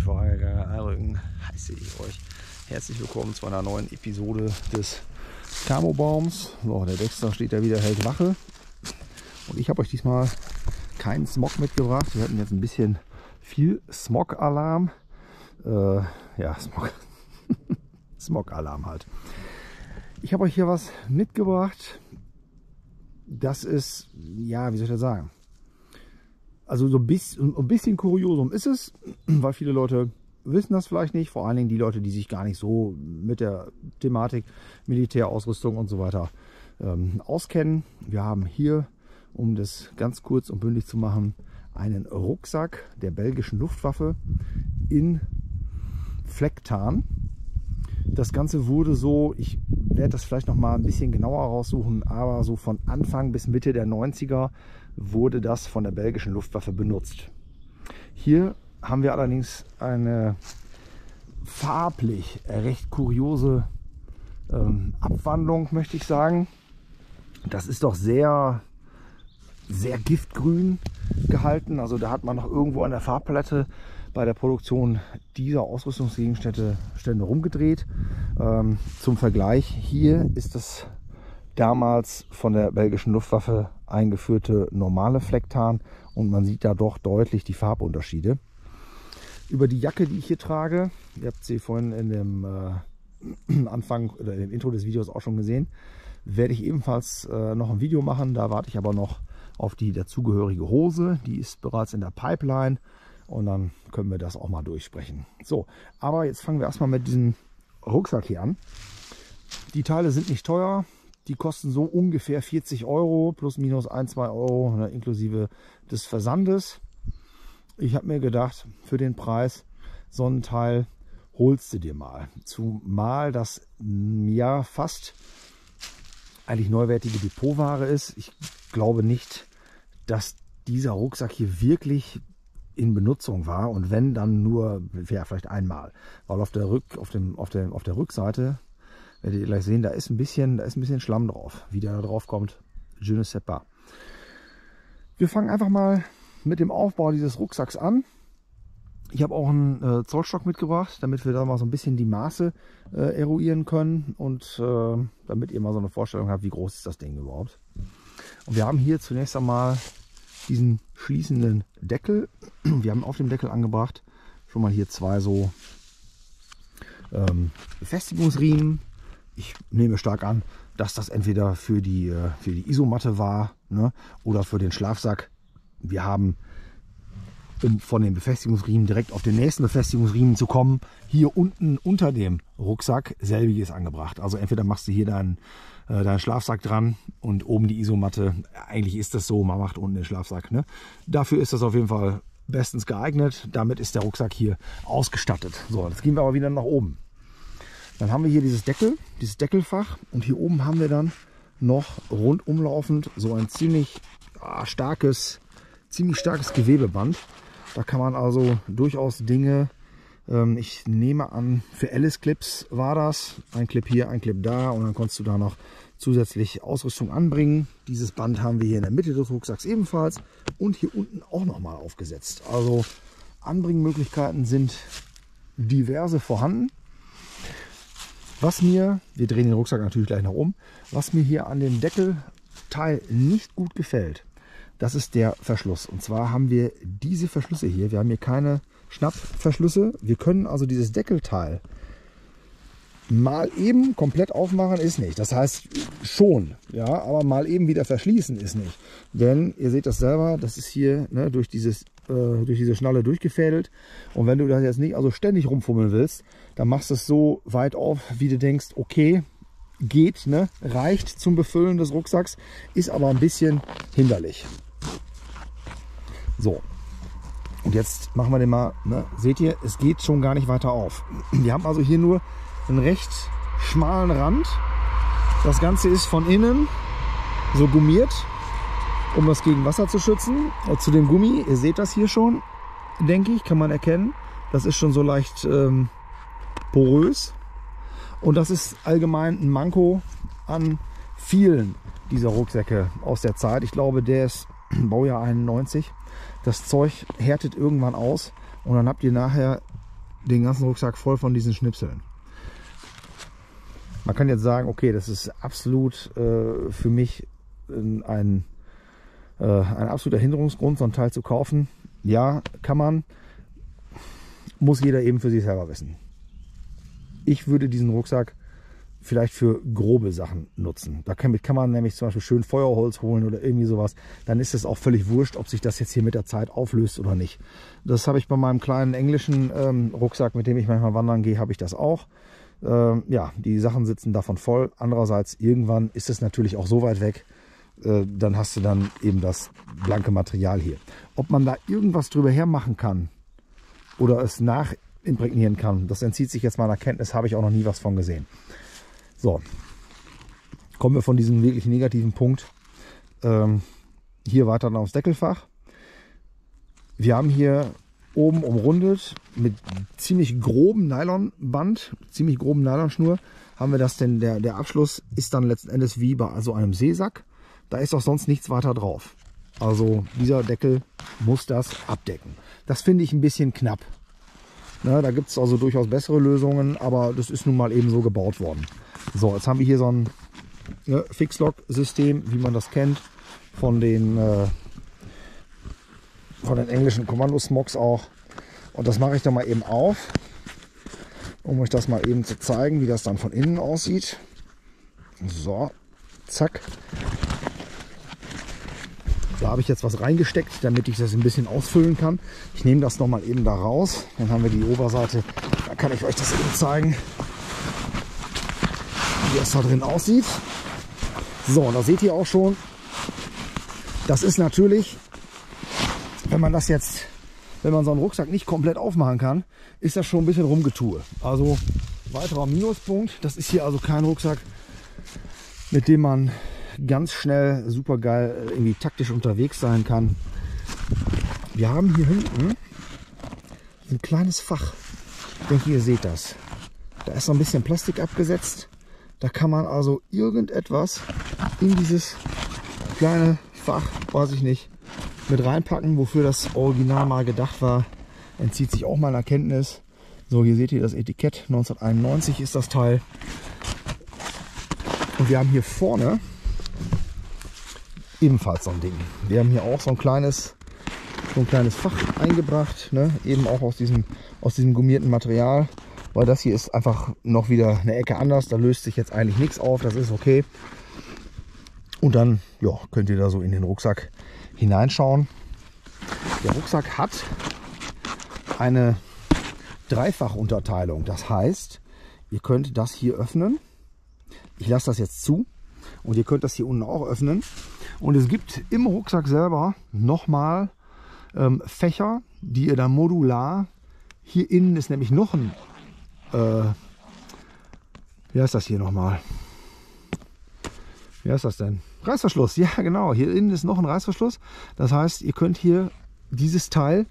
Vorheriger Einrücken heiße ich euch herzlich willkommen zu einer neuen Episode des Camo-Baums. So, der Dexter steht da wieder, hält Wache. Und ich habe euch diesmal keinen Smog mitgebracht. Wir hatten jetzt ein bisschen viel Smog-Alarm. Ja, Smog-Alarm halt. Ich habe euch hier was mitgebracht. Das ist, ja, wie soll ich das sagen? Also so ein bisschen Kuriosum ist es, weil viele Leute wissen das vielleicht nicht. Vor allen Dingen die Leute, die sich gar nicht so mit der Thematik Militärausrüstung und so weiter auskennen. Wir haben hier, um das ganz kurz und bündig zu machen, einen Rucksack der belgischen Luftwaffe in Flecktarn. Das Ganze wurde so, ich werde das vielleicht noch mal ein bisschen genauer raussuchen, aber so von Anfang bis Mitte der 90er wurde das von der belgischen Luftwaffe benutzt. Hier haben wir allerdings eine farblich recht kuriose Abwandlung, möchte ich sagen. Das ist doch sehr giftgrün gehalten. Also da hat man noch irgendwo an der Farbpalette bei der Produktion dieser Ausrüstungsgegenstände rumgedreht. Zum Vergleich, hier ist das damals von der belgischen Luftwaffe eingeführte normale Flecktarn und man sieht da doch deutlich die Farbunterschiede. Über die Jacke, die ich hier trage, ihr habt sie vorhin in dem Anfang oder in dem Intro des Videos auch schon gesehen, werde ich ebenfalls noch ein Video machen. Da warte ich aber noch auf die dazugehörige Hose. Die ist bereits in der Pipeline und dann können wir das auch mal durchsprechen. So, aber jetzt fangen wir erstmal mit diesem Rucksack hier an. Die Teile sind nicht teuer. Die kosten so ungefähr 40 Euro plus minus 1-2 Euro, ne, inklusive des Versandes. Ich habe mir gedacht, für den Preis so ein Teil holst du dir mal. Zumal das ja fast eigentlich neuwertige Depotware ist. Ich glaube nicht, dass dieser Rucksack hier wirklich in Benutzung war und wenn, dann nur, ja, vielleicht einmal. Weil auf der Rückseite werdet ihr gleich sehen, da ist ein bisschen Schlamm drauf. Wie der da drauf kommt, je ne sais pas. Wir fangen einfach mal mit dem Aufbau dieses Rucksacks an. Ich habe auch einen Zollstock mitgebracht, damit wir da mal so ein bisschen die Maße eruieren können und damit ihr mal so eine Vorstellung habt, wie groß ist das Ding überhaupt. Und wir haben hier zunächst einmal diesen schließenden Deckel. Wir haben auf dem Deckel angebracht schon mal hier zwei so Befestigungsriemen. Ich nehme stark an, dass das entweder für die Isomatte war, ne, oder für den Schlafsack. Wir haben, um von den Befestigungsriemen direkt auf den nächsten Befestigungsriemen zu kommen, hier unten unter dem Rucksack selbiges angebracht. Also entweder machst du hier deinen Schlafsack dran und oben die Isomatte. Eigentlich ist das so, man macht unten den Schlafsack. Ne? Dafür ist das auf jeden Fall bestens geeignet. Damit ist der Rucksack hier ausgestattet. So, jetzt gehen wir aber wieder nach oben. Dann haben wir hier dieses Deckelfach und hier oben haben wir dann noch rundumlaufend so ein ziemlich starkes Gewebeband. Da kann man also durchaus Dinge, ich nehme an, für Alice-Clips war das, ein Clip hier, ein Clip da und dann konntest du da noch zusätzlich Ausrüstung anbringen. Dieses Band haben wir hier in der Mitte des Rucksacks ebenfalls und hier unten auch nochmal aufgesetzt. Also Anbringmöglichkeiten sind diverse vorhanden. Wir drehen den Rucksack natürlich gleich nach oben, was mir hier an dem Deckelteil nicht gut gefällt, das ist der Verschluss. Und zwar haben wir diese Verschlüsse hier. Wir haben hier keine Schnappverschlüsse. Wir können also dieses Deckelteil mal eben komplett aufmachen, ist nicht. Das heißt schon, ja, aber mal eben wieder verschließen ist nicht. Denn ihr seht das selber, das ist hier, ne, durch diese Schnalle durchgefädelt. Und wenn du das jetzt nicht also ständig rumfummeln willst, dann machst du es so weit auf, wie du denkst, okay, geht, ne, reicht zum Befüllen des Rucksacks, ist aber ein bisschen hinderlich. So, und jetzt machen wir den mal, ne, seht ihr, es geht schon gar nicht weiter auf. Wir haben also hier nur einen recht schmalen Rand. Das Ganze ist von innen so gummiert, um das gegen Wasser zu schützen. Zu dem Gummi, ihr seht das hier schon, denke ich, kann man erkennen. Das ist schon so leicht porös. Und das ist allgemein ein Manko an vielen dieser Rucksäcke aus der Zeit. Ich glaube, der ist Baujahr 91. Das Zeug härtet irgendwann aus und dann habt ihr nachher den ganzen Rucksack voll von diesen Schnipseln. Man kann jetzt sagen, okay, das ist absolut für mich ein absoluter Hinderungsgrund, so ein Teil zu kaufen. Ja, kann man. Muss jeder eben für sich selber wissen. Ich würde diesen Rucksack vielleicht für grobe Sachen nutzen. Damit kann man nämlich zum Beispiel schön Feuerholz holen oder irgendwie sowas. Dann ist es auch völlig wurscht, ob sich das jetzt hier mit der Zeit auflöst oder nicht. Das habe ich bei meinem kleinen englischen Rucksack, mit dem ich manchmal wandern gehe, habe ich das auch. Ja, die Sachen sitzen davon voll. Andererseits, irgendwann ist es natürlich auch so weit weg, dann hast du dann eben das blanke Material hier. Ob man da irgendwas drüber hermachen kann oder es nachimprägnieren kann, das entzieht sich jetzt meiner Kenntnis, habe ich auch noch nie was von gesehen. So, kommen wir von diesem wirklich negativen Punkt hier weiter aufs Deckelfach. Wir haben hier oben umrundet mit ziemlich grobem Nylonband, ziemlich groben Nylonschnur, haben wir das denn, der Abschluss ist dann letzten Endes wie bei so einem Seesack. Da ist auch sonst nichts weiter drauf. Also dieser Deckel muss das abdecken. Das finde ich ein bisschen knapp. Na, da gibt es also durchaus bessere Lösungen, aber das ist nun mal eben so gebaut worden. So, jetzt haben wir hier so ein Fixlock-System, wie man das kennt, von den englischen Kommandosmogs auch. Und das mache ich dann mal eben auf, um euch das mal eben zu zeigen, wie das dann von innen aussieht. So, zack. Da habe ich jetzt was reingesteckt, damit ich das ein bisschen ausfüllen kann. Ich nehme das nochmal eben da raus. Dann haben wir die Oberseite. Da kann ich euch das eben zeigen, wie das da drin aussieht. So, und da seht ihr auch schon, das ist natürlich, wenn man so einen Rucksack nicht komplett aufmachen kann, ist das schon ein bisschen Rumgetue. Also weiterer Minuspunkt. Das ist hier also kein Rucksack, mit dem man ganz schnell super geil irgendwie taktisch unterwegs sein kann. Wir haben hier hinten ein kleines Fach. Ich denke, ihr seht das. Da ist noch ein bisschen Plastik abgesetzt. Da kann man also irgendetwas in dieses kleine Fach, weiß ich nicht, mit reinpacken, wofür das Original mal gedacht war. Entzieht sich auch meiner Kenntnis. So, hier seht ihr das Etikett. 1991 ist das Teil. Und wir haben hier vorne ebenfalls so ein Ding. Wir haben hier auch so ein kleines Fach eingebracht, ne? Eben auch aus diesem gummierten Material, weil das hier ist einfach noch wieder eine Ecke anders. Da löst sich jetzt eigentlich nichts auf, das ist okay. Und dann ja, könnt ihr da so in den Rucksack hineinschauen. Der Rucksack hat eine Dreifachunterteilung. Das heißt, ihr könnt das hier öffnen. Ich lasse das jetzt zu. Und ihr könnt das hier unten auch öffnen. Und es gibt im Rucksack selber nochmal Fächer, die ihr dann modular, hier innen ist nämlich noch ein, wie heißt das hier nochmal? Wie heißt das denn? Reißverschluss, ja genau, hier innen ist noch ein Reißverschluss. Das heißt, ihr könnt hier dieses Teil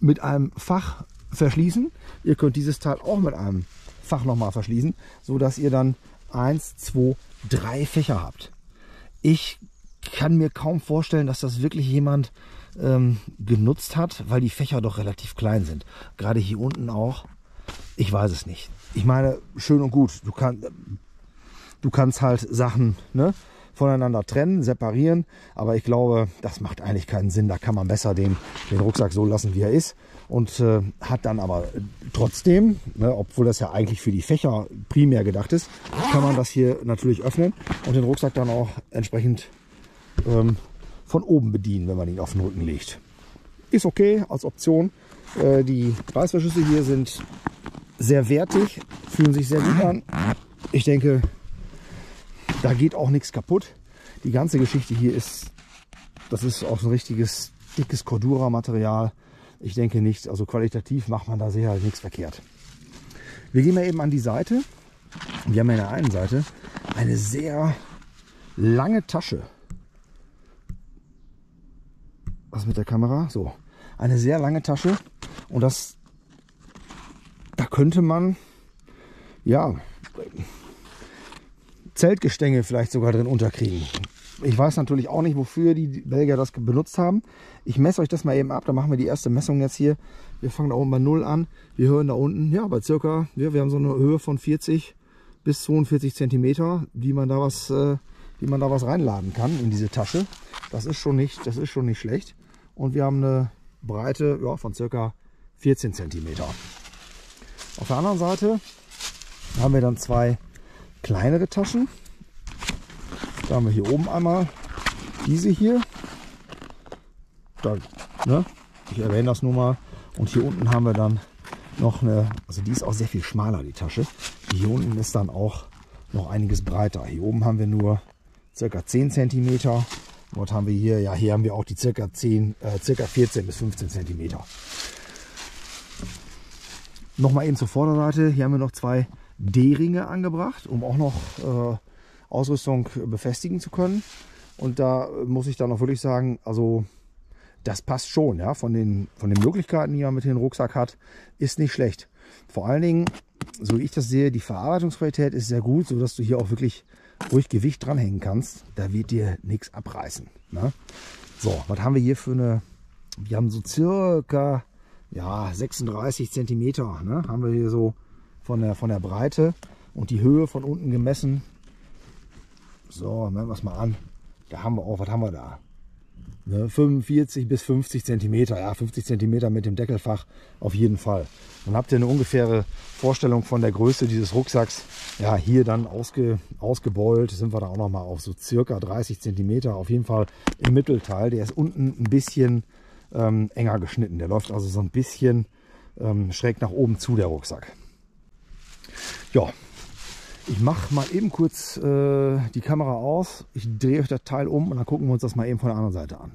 mit einem Fach verschließen. Ihr könnt dieses Teil auch mit einem Fach nochmal verschließen, so dass ihr dann 1, 2, 3 Fächer habt. Ich kann mir kaum vorstellen, dass das wirklich jemand genutzt hat, weil die Fächer doch relativ klein sind. Gerade hier unten auch. Ich weiß es nicht. Ich meine, schön und gut. Du kannst halt Sachen, ne, voneinander trennen, separieren. Aber ich glaube, das macht eigentlich keinen Sinn. Da kann man besser den Rucksack so lassen, wie er ist. Und hat dann aber trotzdem, ne, obwohl das ja eigentlich für die Fächer primär gedacht ist, kann man das hier natürlich öffnen und den Rucksack dann auch entsprechend von oben bedienen, wenn man ihn auf den Rücken legt. Ist okay als Option. Die Reißverschlüsse hier sind sehr wertig, fühlen sich sehr gut an. Ich denke, da geht auch nichts kaputt. Die ganze Geschichte hier das ist auch so ein richtiges dickes Cordura-Material. Ich denke nicht, also qualitativ macht man da sicher nichts verkehrt. Wir gehen mal eben an die Seite. Wir haben ja an der einen Seite eine sehr lange Tasche. Was mit der Kamera? So, eine sehr lange Tasche. Und da könnte man, ja, Zeltgestänge vielleicht sogar drin unterkriegen. Ich weiß natürlich auch nicht, wofür die Belgier das benutzt haben. Ich messe euch das mal eben ab. Da machen wir die erste Messung jetzt hier. Wir fangen da oben bei 0 an. Wir hören da unten, ja, bei circa, ja, wir haben so eine Höhe von 40 bis 42 Zentimeter, wie man da was reinladen kann in diese Tasche. Das ist schon nicht schlecht. Und wir haben eine Breite, ja, von circa 14 Zentimeter. Auf der anderen Seite haben wir dann zwei kleinere Taschen. Da haben wir hier oben einmal diese hier. Da, ne? Ich erwähne das nur mal. Und hier unten haben wir dann noch eine, also die ist auch sehr viel schmaler, die Tasche. Die hier unten ist dann auch noch einiges breiter. Hier oben haben wir nur ca. 10 cm. Dort haben wir hier, ja, hier haben wir auch die ca. 14 bis 15 cm. Nochmal eben zur Vorderseite. Hier haben wir noch zwei D-Ringe angebracht, um auch noch Ausrüstung befestigen zu können. Und da muss ich dann auch wirklich sagen, also das passt schon, ja, von den Möglichkeiten, die man mit dem Rucksack hat, ist nicht schlecht. Vor allen Dingen, so wie ich das sehe, die Verarbeitungsqualität ist sehr gut, sodass du hier auch wirklich ruhig Gewicht dranhängen kannst. Da wird dir nichts abreißen. Ne? So, was haben wir hier für eine, wir haben so circa, ja, 36 Zentimeter, ne, haben wir hier so von der Breite und die Höhe von unten gemessen. So, nehmen wir es mal an. Da haben wir auch, was haben wir da? Ne, 45 bis 50 Zentimeter. Ja, 50 Zentimeter mit dem Deckelfach auf jeden Fall. Dann habt ihr eine ungefähre Vorstellung von der Größe dieses Rucksacks. Ja, hier dann ausgebeult sind wir da auch noch mal auf so circa 30 Zentimeter. Auf jeden Fall im Mittelteil. Der ist unten ein bisschen enger geschnitten. Der läuft also so ein bisschen schräg nach oben zu, der Rucksack. Ja. Ich mache mal eben kurz die Kamera aus, ich drehe euch das Teil um und dann gucken wir uns das mal eben von der anderen Seite an.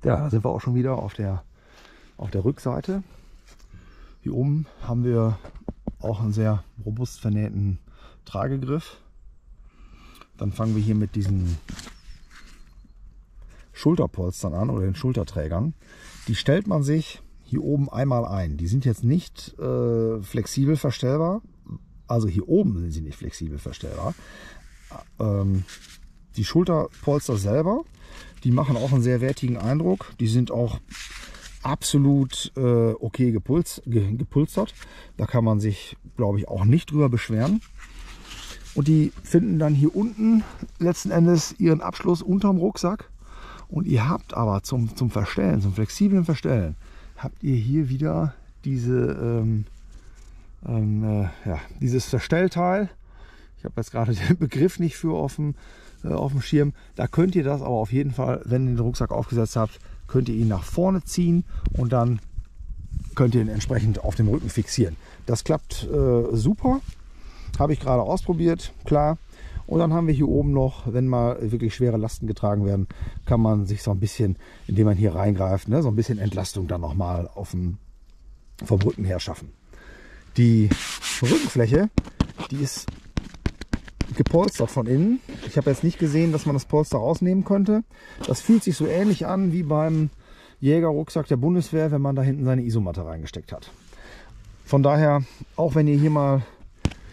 Ja, da sind wir auch schon wieder auf der Rückseite. Hier oben haben wir auch einen sehr robust vernähten Tragegriff. Dann fangen wir hier mit diesen Schulterpolstern an oder den Schulterträgern. Die stellt man sich hier oben einmal ein. Die sind jetzt nicht flexibel verstellbar. Also hier oben sind sie nicht flexibel verstellbar. Die Schulterpolster selber, die machen auch einen sehr wertigen Eindruck. Die sind auch absolut okay gepolstert. Da kann man sich, glaube ich, auch nicht drüber beschweren. Und die finden dann hier unten letzten Endes ihren Abschluss unterm Rucksack. Und ihr habt aber zum Verstellen, zum flexiblen Verstellen, habt ihr hier wieder diese dieses Verstellteil. Ich habe jetzt gerade den Begriff nicht für auf dem Schirm. Da könnt ihr das aber auf jeden Fall, wenn ihr den Rucksack aufgesetzt habt, könnt ihr ihn nach vorne ziehen und dann könnt ihr ihn entsprechend auf dem Rücken fixieren. Das klappt super. Habe ich gerade ausprobiert, klar. Und dann haben wir hier oben noch, wenn mal wirklich schwere Lasten getragen werden, kann man sich so ein bisschen, indem man hier reingreift, ne, so ein bisschen Entlastung dann nochmal vom Rücken her schaffen. Die Rückenfläche, die ist gepolstert von innen. Ich habe jetzt nicht gesehen, dass man das Polster rausnehmen könnte. Das fühlt sich so ähnlich an wie beim Jägerrucksack der Bundeswehr, wenn man da hinten seine Isomatte reingesteckt hat. Von daher, auch wenn ihr hier mal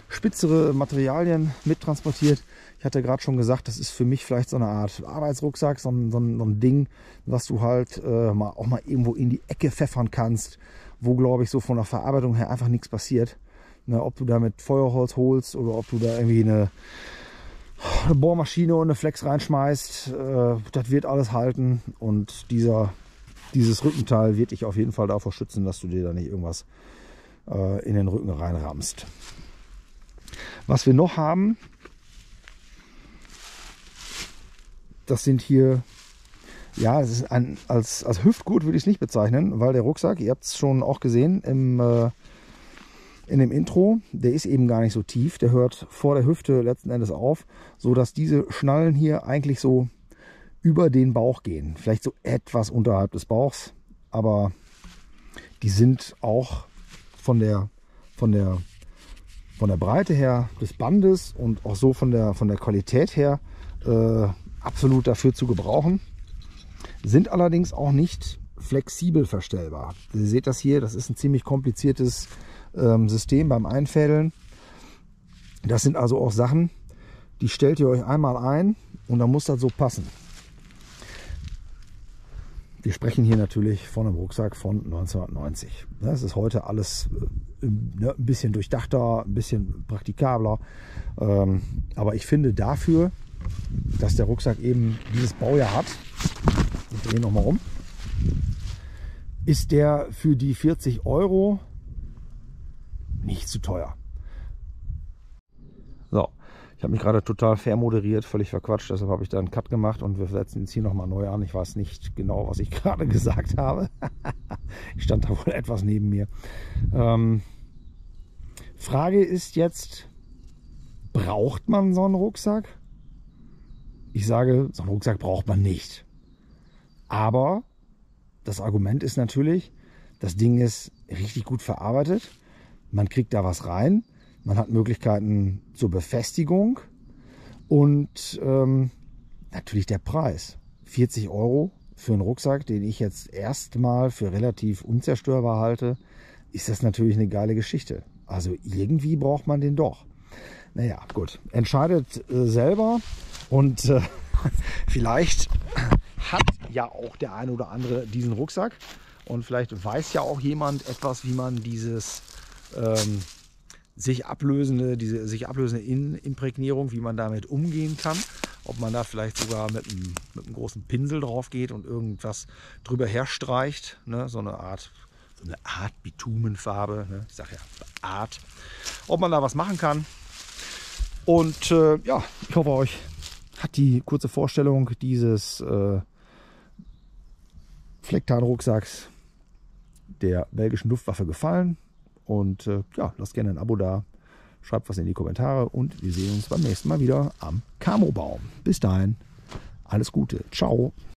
spitzere Materialien mittransportiert, ich hatte gerade schon gesagt, das ist für mich vielleicht so eine Art Arbeitsrucksack, so ein Ding, was du halt auch mal irgendwo in die Ecke pfeffern kannst, wo, glaube ich, so von der Verarbeitung her einfach nichts passiert. Ne, ob du damit Feuerholz holst oder ob du da irgendwie eine Bohrmaschine und eine Flex reinschmeißt, das wird alles halten. Und dieses Rückenteil wird dich auf jeden Fall davor schützen, dass du dir da nicht irgendwas in den Rücken reinrammst. Was wir noch haben, das sind hier, ja, es ist als Hüftgurt würde ich es nicht bezeichnen, weil der Rucksack, ihr habt es schon auch gesehen in dem Intro, der ist eben gar nicht so tief, der hört vor der Hüfte letzten Endes auf, so dass diese Schnallen hier eigentlich so über den Bauch gehen, vielleicht so etwas unterhalb des Bauchs, aber die sind auch von der Breite her des Bandes und auch so von der Qualität her absolut dafür zu gebrauchen. Sind allerdings auch nicht flexibel verstellbar. Ihr seht das hier, das ist ein ziemlich kompliziertes System beim Einfädeln. Das sind also auch Sachen, die stellt ihr euch einmal ein. und dann muss das so passen. Wir sprechen hier natürlich von einem Rucksack von 1990. Das ist heute alles ein bisschen durchdachter, ein bisschen praktikabler. Aber ich finde dafür, dass der Rucksack eben dieses Baujahr hat, ich drehe nochmal um, ist der für die 40 € nicht zu teuer. So, ich habe mich gerade total vermoderiert, völlig verquatscht, deshalb habe ich da einen Cut gemacht und wir setzen jetzt hier nochmal neu an. Ich weiß nicht genau, was ich gerade gesagt habe. Ich stand da wohl etwas neben mir. Frage ist jetzt, braucht man so einen Rucksack? Ich sage, so einen Rucksack braucht man nicht. Aber das Argument ist natürlich, das Ding ist richtig gut verarbeitet. Man kriegt da was rein. Man hat Möglichkeiten zur Befestigung. Und natürlich der Preis. 40 € für einen Rucksack, den ich jetzt erstmal für relativ unzerstörbar halte, ist das natürlich eine geile Geschichte. Also irgendwie braucht man den doch. Naja, gut. Entscheidet selber. Und vielleicht hat ja auch der eine oder andere diesen Rucksack. Und vielleicht weiß ja auch jemand etwas, wie man dieses sich ablösende Imprägnierung, wie man damit umgehen kann. Ob man da vielleicht sogar mit einem großen Pinsel drauf geht und irgendwas drüber herstreicht. Ne? So eine Art Bitumenfarbe. Ne? Ich sage ja Art. Ob man da was machen kann. Und ja, ich hoffe, euch hat die kurze Vorstellung dieses Flecktarn-Rucksacks der belgischen Luftwaffe gefallen. Und ja, lasst gerne ein Abo da, schreibt was in die Kommentare und wir sehen uns beim nächsten Mal wieder am Camo-Baum. Bis dahin, alles Gute, ciao.